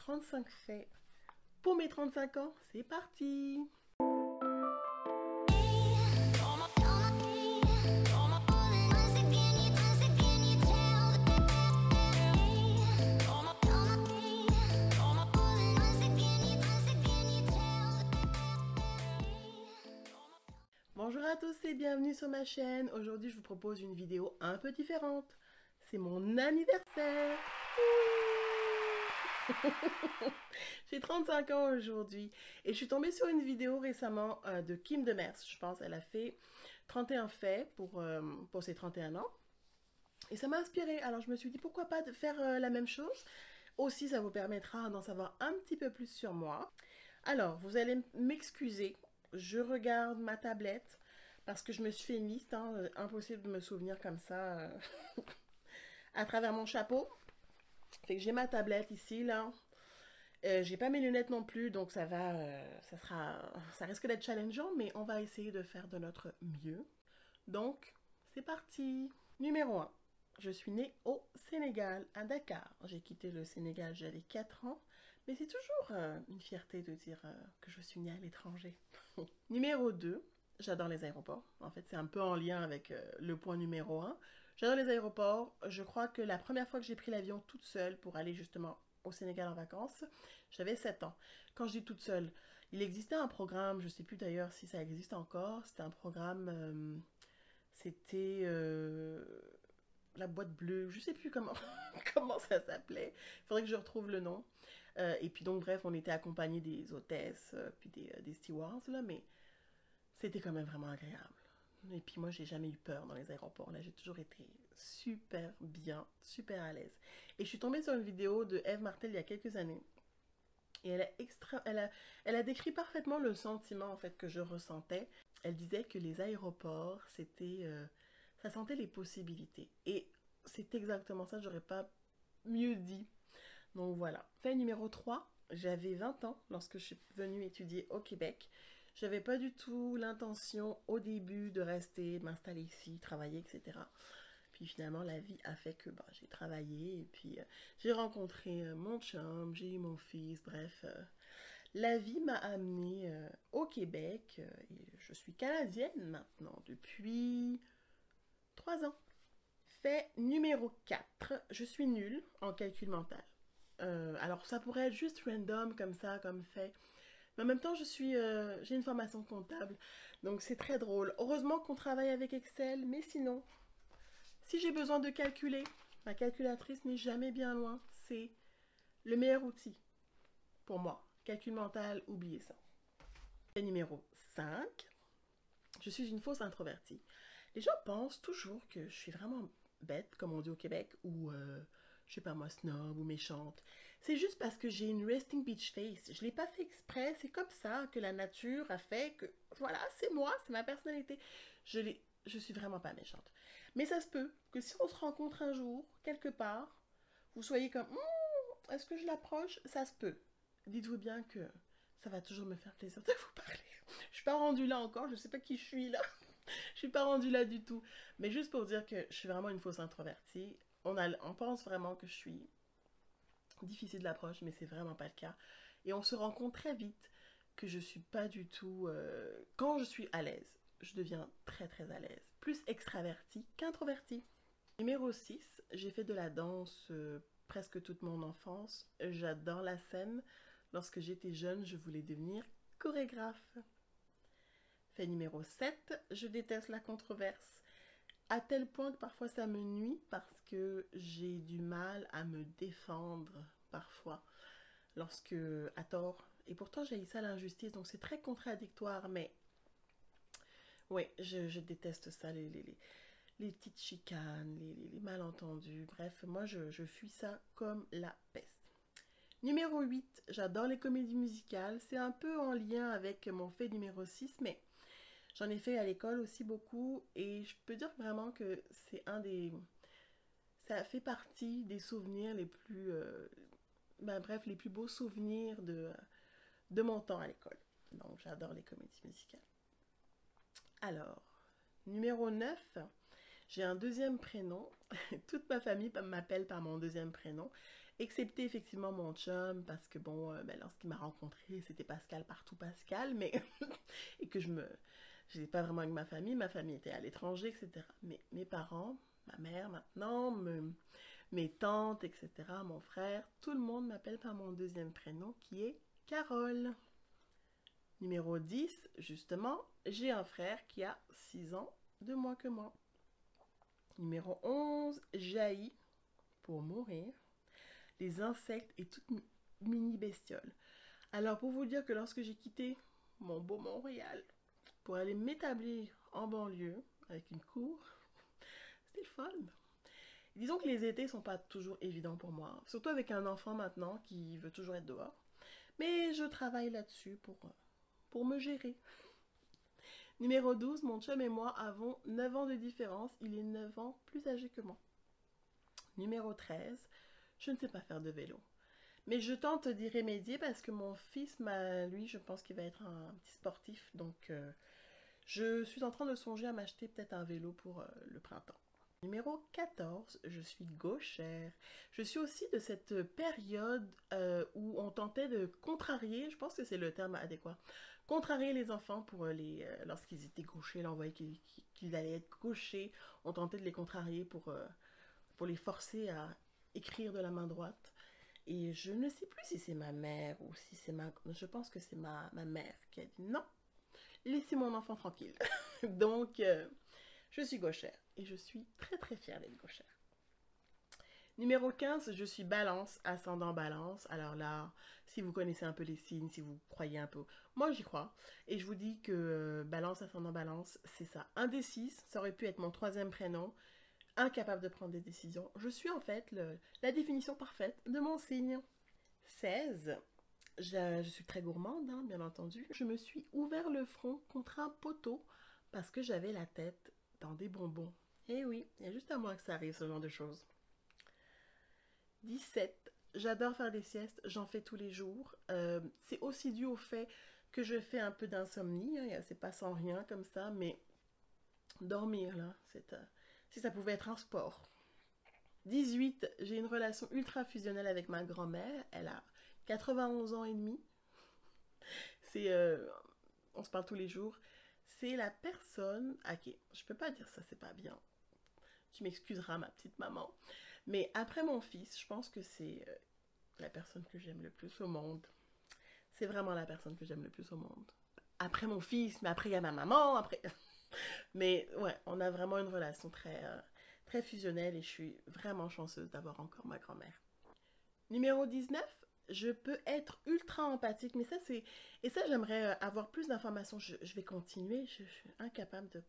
35 faits pour mes 35 ans. C'est parti! Bonjour à tous et bienvenue sur ma chaîne. Aujourd'hui, je vous propose une vidéo un peu différente. C'est mon anniversaire. J'ai 35 ans aujourd'hui et je suis tombée sur une vidéo récemment de Kim Demers. Je pense elle a fait 31 faits pour ses 31 ans. Et ça m'a inspirée. Alors je me suis dit pourquoi pas de faire la même chose. Aussi, ça vous permettra d'en savoir un petit peu plus sur moi. Alors, vous allez m'excuser. Je regarde ma tablette parce que je me suis fait une liste. Hein, impossible de me souvenir comme ça à travers mon chapeau. Fait que j'ai ma tablette ici, là. J'ai pas mes lunettes non plus, donc ça va, ça risque d'être challengeant, mais on va essayer de faire de notre mieux. Donc, c'est parti. Numéro 1. Je suis née au Sénégal, à Dakar. J'ai quitté le Sénégal, j'avais 4 ans, mais c'est toujours une fierté de dire que je suis née à l'étranger. Numéro 2, j'adore les aéroports. En fait, c'est un peu en lien avec le point numéro 1. J'adore les aéroports. Je crois que la première fois que j'ai pris l'avion toute seule pour aller justement au Sénégal en vacances, j'avais 7 ans. Quand je dis toute seule, il existait un programme, je ne sais plus d'ailleurs si ça existe encore, c'était un programme, c'était la boîte bleue, je ne sais plus comment, comment ça s'appelait, il faudrait que je retrouve le nom. Et puis donc bref, on était accompagnés des hôtesses, puis des stewards, là, mais c'était quand même vraiment agréable. Et puis moi, j'ai jamais eu peur dans les aéroports. Là, j'ai toujours été super bien, super à l'aise. Et je suis tombée sur une vidéo de Eve Martel il y a quelques années. Et elle a décrit parfaitement le sentiment en fait que je ressentais. Elle disait que les aéroports, c'était, ça sentait les possibilités. Et c'est exactement ça, j'aurais pas mieux dit. Donc voilà. Fait numéro 3, j'avais 20 ans lorsque je suis venue étudier au Québec. J'avais pas du tout l'intention au début de rester, de m'installer ici, travailler, etc. Puis finalement, la vie a fait que j'ai travaillé et puis j'ai rencontré mon chum, j'ai eu mon fils, bref. La vie m'a amenée au Québec et je suis canadienne maintenant depuis 3 ans. Fait numéro 4, je suis nulle en calcul mental. Alors ça pourrait être juste random comme ça, comme fait. Mais en même temps, j'ai une formation comptable, donc c'est très drôle. Heureusement qu'on travaille avec Excel, mais sinon, si j'ai besoin de calculer, ma calculatrice n'est jamais bien loin. C'est le meilleur outil pour moi. Calcul mental, oubliez ça. Et numéro 5, je suis une fausse introvertie. Les gens pensent toujours que je suis vraiment bête, comme on dit au Québec, ou je sais pas moi, snob ou méchante. C'est juste parce que j'ai une resting bitch face. Je l'ai pas fait exprès, c'est comme ça que la nature a fait que, voilà, c'est moi, c'est ma personnalité. Je suis vraiment pas méchante. Mais ça se peut que si on se rencontre un jour, quelque part, vous soyez comme, est-ce que je l'approche? Ça se peut. Dites-vous bien que ça va toujours me faire plaisir de vous parler. Je suis pas rendue là encore, je sais pas qui je suis là. Je suis pas rendue là du tout. Mais juste pour dire que je suis vraiment une fausse introvertie. On pense vraiment que je suis difficile d'approche, mais c'est vraiment pas le cas. Et on se rend compte très vite que je suis pas du tout... quand je suis à l'aise, je deviens très très à l'aise. Plus extravertie qu'introvertie. Numéro 6, j'ai fait de la danse presque toute mon enfance. J'adore la scène. Lorsque j'étais jeune, je voulais devenir chorégraphe. Fait numéro 7, je déteste la controverse. À tel point que parfois ça me nuit parce que j'ai du mal à me défendre parfois lorsque, à tort, et pourtant j'ai ça l'injustice, donc c'est très contradictoire, mais oui, je déteste ça, les petites chicanes, les malentendus, bref, moi je fuis ça comme la peste. Numéro 8, j'adore les comédies musicales, c'est un peu en lien avec mon fait numéro 6, mais j'en ai fait à l'école aussi beaucoup et je peux dire vraiment que c'est ça fait partie des souvenirs les plus, bref, les plus beaux souvenirs de mon temps à l'école. Donc j'adore les comédies musicales. Alors, numéro 9, j'ai un deuxième prénom. Toute ma famille m'appelle par mon deuxième prénom. Excepté effectivement mon chum, parce que bon, ben, lorsqu'il m'a rencontré, c'était Pascal partout Pascal, mais et que je n'étais pas vraiment avec ma famille était à l'étranger, etc. Mais mes parents, ma mère maintenant, mes tantes, etc., mon frère, tout le monde m'appelle par mon deuxième prénom qui est Carole. Numéro 10, justement, j'ai un frère qui a 6 ans de moins que moi. Numéro 11, Jaillit, pour mourir, les insectes et toutes mini bestioles. Alors pour vous dire que lorsque j'ai quitté mon beau Montréal pour aller m'établir en banlieue avec une cour, c'était le fun. Disons que les étés sont pas toujours évidents pour moi, surtout avec un enfant maintenant qui veut toujours être dehors. Mais je travaille là-dessus pour me gérer. Numéro 12, mon chum et moi avons 9 ans de différence. Il est 9 ans plus âgé que moi. Numéro 13, je ne sais pas faire de vélo. Mais je tente d'y remédier parce que mon fils, lui, je pense qu'il va être un petit sportif. Donc, je suis en train de songer à m'acheter peut-être un vélo pour le printemps. Numéro 14, je suis gauchère. Je suis aussi de cette période où on tentait de contrarier, je pense que c'est le terme adéquat, contrarier les enfants pour lorsqu'ils étaient gauchers, là on voyait qu'ils allaient être gauchers, on tentait de les contrarier pour les forcer à écrire de la main droite. Et je ne sais plus si c'est ma mère ou si c'est ma... Je pense que c'est ma mère qui a dit non, laissez mon enfant tranquille. Donc, je suis gauchère et je suis très très fière d'être gauchère. Numéro 15, je suis balance, ascendant balance. Alors là, si vous connaissez un peu les signes, si vous croyez un peu, moi j'y crois. Et je vous dis que balance, ascendant balance, c'est ça. Indécise, ça aurait pu être mon troisième prénom. Incapable de prendre des décisions. Je suis en fait la définition parfaite de mon signe. 16, je suis très gourmande, hein, bien entendu. Je me suis ouvert le front contre un poteau parce que j'avais la tête dans des bonbons. Eh oui, il y a juste à moi que ça arrive, ce genre de choses. 17, j'adore faire des siestes, j'en fais tous les jours. C'est aussi dû au fait que je fais un peu d'insomnie, hein, c'est pas sans rien comme ça, mais dormir, là, si ça pouvait être un sport. 18, j'ai une relation ultra fusionnelle avec ma grand-mère, elle a 91 ans et demi. C'est, on se parle tous les jours. C'est la personne, ok, je peux pas dire ça, c'est pas bien. Tu m'excuseras, ma petite maman. Mais après mon fils, je pense que c'est la personne que j'aime le plus au monde. C'est vraiment la personne que j'aime le plus au monde. Après mon fils, mais après il y a ma maman, après... Mais ouais, on a vraiment une relation très fusionnelle et je suis vraiment chanceuse d'avoir encore ma grand-mère. Numéro 19, je peux être ultra empathique, mais ça c'est... Et ça j'aimerais avoir plus d'informations, je vais continuer, je suis incapable de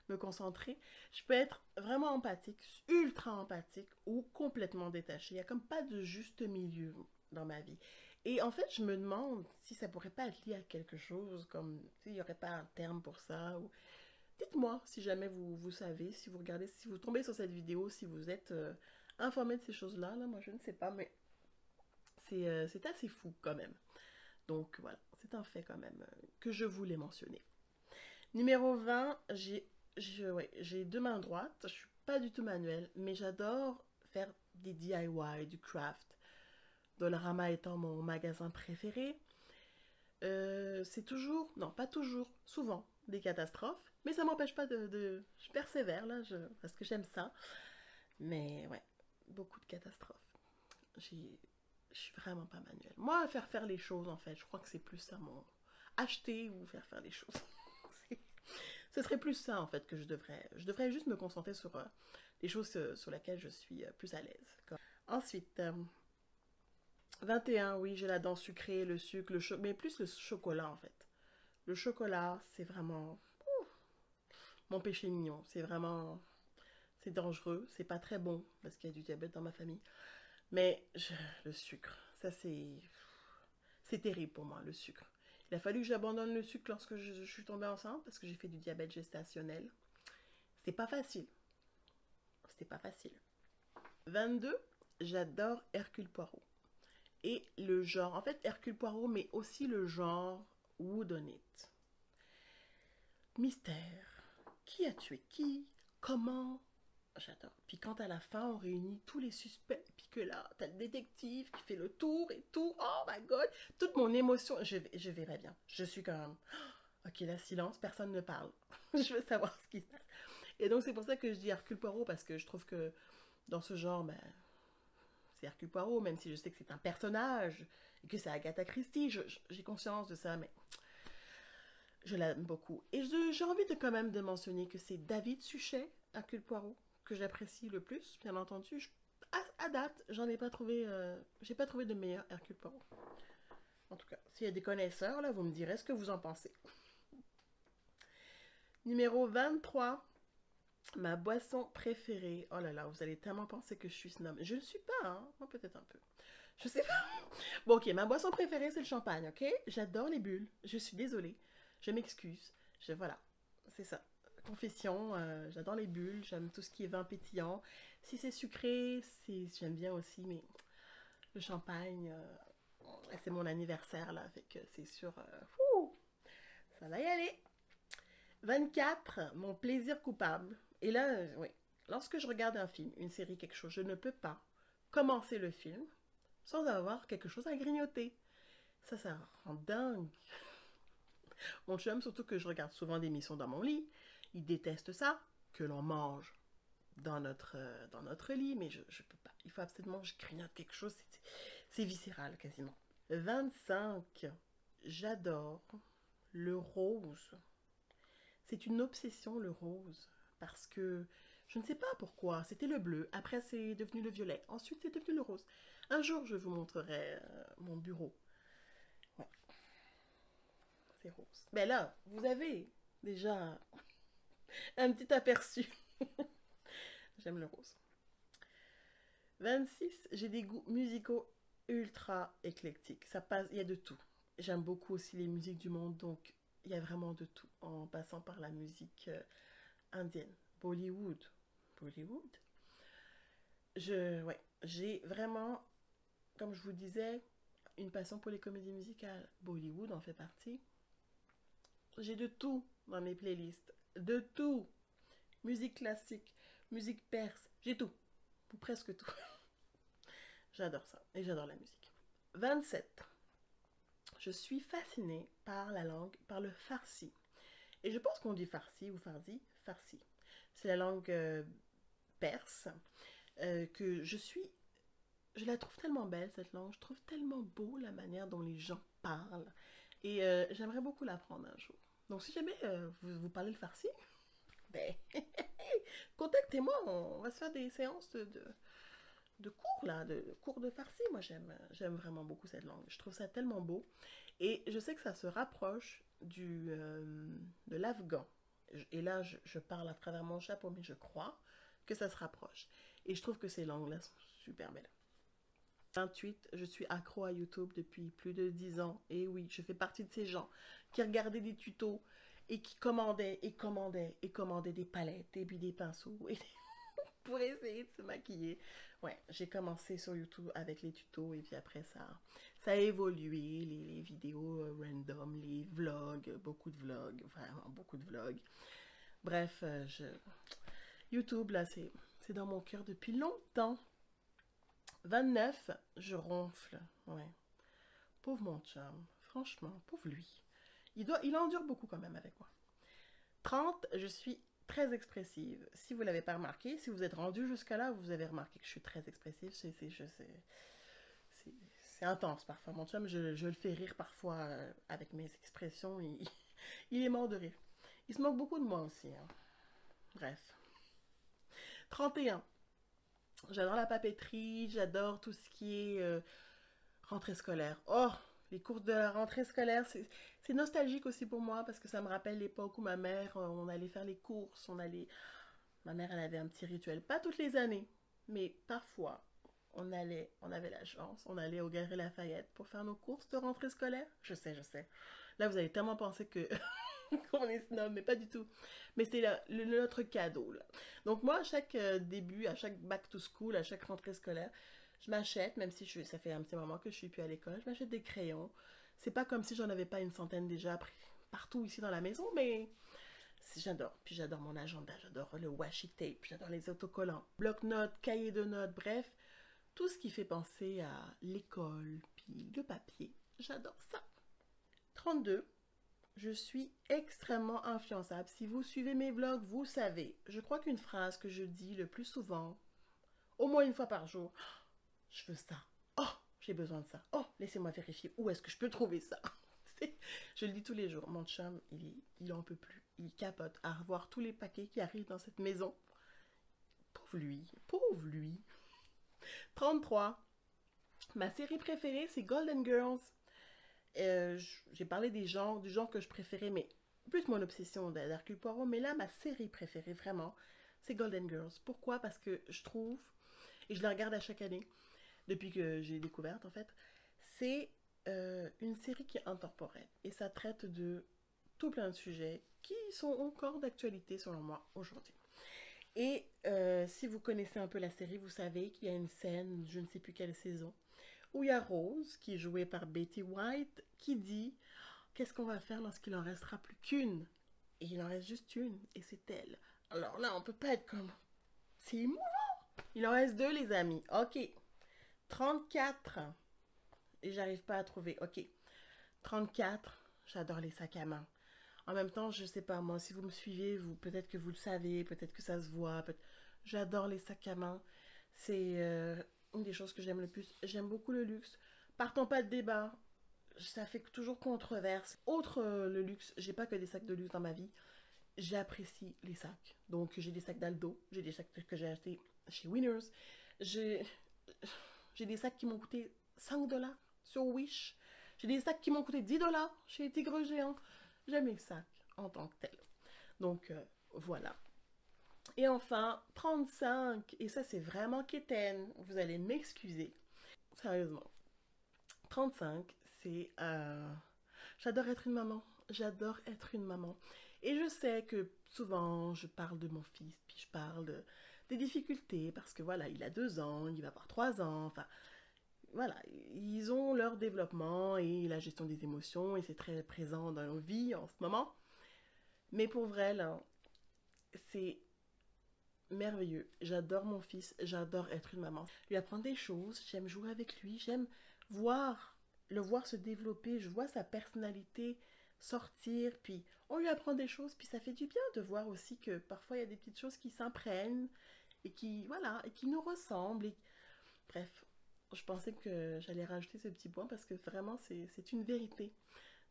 me concentrer. Je peux être vraiment empathique, ultra empathique ou complètement détachée. Il n'y a comme pas de juste milieu dans ma vie. Et en fait, je me demande si ça pourrait pas être lié à quelque chose, comme s'il n'y aurait pas un terme pour ça. Ou... Dites-moi si jamais vous savez, si vous regardez, si vous tombez sur cette vidéo, si vous êtes informé de ces choses-là. Là, moi, je ne sais pas, mais c'est assez fou quand même. Donc voilà, c'est un fait quand même que je voulais mentionner. Numéro 20, j'ai deux mains droites, je suis pas du tout manuelle, mais j'adore faire des DIY, du craft. Dollarama étant mon magasin préféré. C'est toujours, non pas toujours, souvent des catastrophes, mais ça m'empêche pas je persévère là, parce que j'aime ça. Mais ouais, beaucoup de catastrophes. Je suis vraiment pas manuelle. Moi, faire les choses en fait, je crois que c'est plus ça mon... Acheter ou faire les choses. Ce serait plus ça en fait que je devrais juste me concentrer sur les choses sur lesquelles je suis plus à l'aise. Ensuite, 21, oui, j'ai la dent sucrée, le sucre, mais plus le chocolat en fait. Le chocolat, c'est vraiment mon péché mignon. C'est vraiment, c'est dangereux, c'est pas très bon parce qu'il y a du diabète dans ma famille. Mais le sucre, ça c'est terrible pour moi, le sucre. Il a fallu que j'abandonne le sucre lorsque je suis tombée enceinte parce que j'ai fait du diabète gestationnel. C'est pas facile. C'était pas facile. 22, j'adore Hercule Poirot. Et le genre, en fait Hercule Poirot, mais aussi le genre whodunit. Mystère. Qui a tué qui? Comment? J'adore. Puis quand à la fin, on réunit tous les suspects, puis que là, t'as le détective qui fait le tour et tout. Oh my God! Toute mon émotion, je verrai bien. Je suis quand même... Ok, là, silence, personne ne parle. Je veux savoir ce qui se passe. Et donc, c'est pour ça que je dis Hercule Poirot, parce que je trouve que dans ce genre, ben, c'est Hercule Poirot, même si je sais que c'est un personnage, et que c'est Agatha Christie, j'ai conscience de ça, mais je l'aime beaucoup. Et j'ai envie de quand même de mentionner que c'est David Suchet, Hercule Poirot, que j'apprécie le plus, bien entendu. À date, j'en ai pas trouvé, j'ai pas trouvé de meilleur Hercule Poirot. En tout cas, s'il y a des connaisseurs, là, vous me direz ce que vous en pensez. Numéro 23, ma boisson préférée. Oh là là, vous allez tellement penser que je suis snob. Je ne le suis pas, hein. Moi, peut-être un peu. Je sais pas. Bon, ok, ma boisson préférée, c'est le champagne, ok? J'adore les bulles. Je suis désolée. Je m'excuse. Voilà, c'est ça. Confession, j'adore les bulles. J'aime tout ce qui est vin pétillant. Si c'est sucré, j'aime bien aussi, mais le champagne, c'est mon anniversaire, là. Fait que c'est sûr, ça va y aller. 24, mon plaisir coupable. Et là, oui, lorsque je regarde un film, une série, quelque chose, je ne peux pas commencer le film sans avoir quelque chose à grignoter. Ça rend dingue. Mon chum, surtout que je regarde souvent des émissions dans mon lit, il déteste ça, que l'on mange dans notre lit, mais je peux pas. Il faut absolument que je grignote quelque chose, c'est viscéral quasiment. 25, j'adore le rose. C'est une obsession, le rose, parce que je ne sais pas pourquoi. C'était le bleu, après c'est devenu le violet, ensuite c'est devenu le rose. Un jour, je vous montrerai mon bureau. Ouais, c'est rose. Mais là, vous avez déjà un petit aperçu. J'aime le rose. 26, j'ai des goûts musicaux ultra éclectiques. Ça passe, il y a de tout. J'aime beaucoup aussi les musiques du monde, donc il y a vraiment de tout, en passant par la musique indienne, Bollywood. Bollywood. Ouais, j'ai vraiment, comme je vous disais, une passion pour les comédies musicales. Bollywood en fait partie. J'ai de tout dans mes playlists. De tout. Musique classique, musique perse, j'ai tout. Ou presque tout. J'adore ça. Et j'adore la musique. 27. Je suis fascinée par la langue, par le farsi. Et je pense qu'on dit farsi ou fardi, farsi. C'est la langue perse que je la trouve tellement belle cette langue, je trouve tellement beau la manière dont les gens parlent. Et j'aimerais beaucoup l'apprendre un jour. Donc si jamais vous parlez le farsi, ben, contactez-moi, on va se faire des séances de cours là, de cours de farsi. Moi j'aime vraiment beaucoup cette langue. Je trouve ça tellement beau. Et je sais que ça se rapproche de l'afghan. Et là, je parle à travers mon chapeau, mais je crois que ça se rapproche. Et je trouve que ces langues-là sont super belles. 28, je suis accro à YouTube depuis plus de 10 ans. Et oui, je fais partie de ces gens qui regardaient des tutos et qui commandaient et commandaient et commandaient des palettes et puis des pinceaux pour essayer de se maquiller. Ouais, j'ai commencé sur YouTube avec les tutos et puis après ça a évolué, les vidéos random, les vlogs, beaucoup de vlogs, vraiment beaucoup de vlogs. Bref, YouTube, là, c'est dans mon cœur depuis longtemps. 29, je ronfle. Ouais. Pauvre mon chum. Franchement, pauvre lui. Il endure beaucoup quand même avec moi. 30, je suis très expressive. Si vous ne l'avez pas remarqué, si vous êtes rendu jusqu'à là, vous avez remarqué que je suis très expressive. C'est intense parfois. Mon chum, je le fais rire parfois avec mes expressions. Il est mort de rire. Il se moque beaucoup de moi aussi. Hein. Bref. 31. J'adore la papeterie, j'adore tout ce qui est rentrée scolaire. Oh, les cours de la rentrée scolaire, c'est nostalgique aussi pour moi parce que ça me rappelle l'époque où ma mère, on allait faire les courses, ma mère, elle avait un petit rituel, pas toutes les années, mais parfois, on avait la chance, on allait au Galeries Lafayette pour faire nos courses de rentrée scolaire. Je sais. Là, vous allez tellement penser que qu'on est snob, mais pas du tout. Mais c'est notre cadeau, là. Donc moi, à chaque début, à chaque back to school, à chaque rentrée scolaire, je m'achète, même si ça fait un petit moment que je suis plus à l'école, je m'achète des crayons. C'est pas comme si j'en avais pas une centaine déjà partout ici dans la maison, mais J'adore. Puis j'adore mon agenda, j'adore le washi tape, j'adore les autocollants, bloc-notes, cahiers de notes, bref, tout ce qui fait penser à l'école, puis le papier. J'adore ça. 32. Je suis extrêmement influençable. Si vous suivez mes vlogs, vous savez. Je crois qu'une phrase que je dis le plus souvent, au moins une fois par jour, je veux ça. Oh, j'ai besoin de ça. Oh, laissez-moi vérifier où est-ce que je peux trouver ça. Je le dis tous les jours. Mon chum, il en peut plus. Il capote à revoir tous les paquets qui arrivent dans cette maison. Pauvre lui. Pauvre lui. 33. Ma série préférée, c'est Golden Girls. J'ai parlé du genre que je préférais, mais plus mon obsession d'Hercule Poirot. Mais là, ma série préférée, vraiment, c'est Golden Girls. Pourquoi? Parce que je trouve, et je la regarde à chaque année, depuis que j'ai découverte en fait, c'est une série qui est intemporelle. Et ça traite de tout plein de sujets qui sont encore d'actualité selon moi aujourd'hui. Et si vous connaissez un peu la série, vous savez qu'il y a une scène, je ne sais plus quelle saison, où il y a Rose, qui est jouée par Betty White, qui dit « Qu'est-ce qu'on va faire lorsqu'il en restera plus qu'une ?» Et il en reste juste une, et c'est elle. Alors là, on peut pas être comme... C'est émouvant. Il en reste deux, les amis. Ok. 34. Et j'arrive pas à trouver. Ok. 34. J'adore les sacs à main. En même temps, je sais pas, moi, si vous me suivez, peut-être que vous le savez, peut-être que ça se voit. J'adore les sacs à main. C'est une des choses que j'aime le plus. J'aime beaucoup le luxe. Partons pas de débat. Ça fait toujours controverse. Autre le luxe, j'ai pas que des sacs de luxe dans ma vie. J'apprécie les sacs. Donc, j'ai des sacs d'Aldo. J'ai des sacs que j'ai achetés chez Winners. J'ai des sacs qui m'ont coûté 5 $ sur Wish. J'ai des sacs qui m'ont coûté 10 $ chez Tigre Géant. J'aime les sacs en tant que tel. Donc, voilà. Et enfin, 35. Et ça, c'est vraiment quétaine. Vous allez m'excuser. Sérieusement. 35, c'est... j'adore être une maman. J'adore être une maman. Et je sais que souvent, je parle de mon fils, puis je parle des difficultés, parce que voilà, il a 2 ans, il va avoir 3 ans, enfin... Voilà, ils ont leur développement et la gestion des émotions, et c'est très présent dans nos vies en ce moment. Mais pour vrai, là, c'est merveilleux. J'adore mon fils, j'adore être une maman. Lui apprendre des choses, j'aime jouer avec lui, j'aime le voir se développer, je vois sa personnalité sortir, puis on lui apprend des choses, puis ça fait du bien de voir aussi que parfois il y a des petites choses qui s'imprègnent et qui, voilà, et qui nous ressemblent. Bref, je pensais que j'allais rajouter ce petit point parce que vraiment c'est une vérité.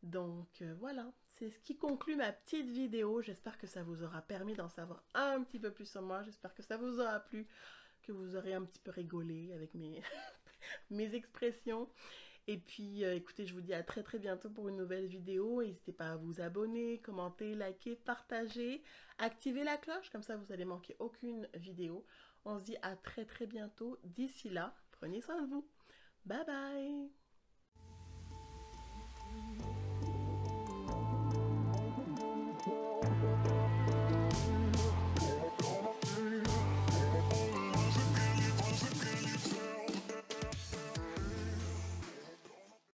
Donc voilà, c'est ce qui conclut ma petite vidéo. J'espère que ça vous aura permis d'en savoir un petit peu plus sur moi. J'espère que ça vous aura plu, que vous aurez un petit peu rigolé avec mes expressions. Et puis écoutez, je vous dis à très très bientôt pour une nouvelle vidéo. N'hésitez pas à vous abonner, commenter, liker, partager, activer la cloche, comme ça vous n'allez manquer aucune vidéo. On se dit à très très bientôt. D'ici là, prenez soin de vous. Bye bye!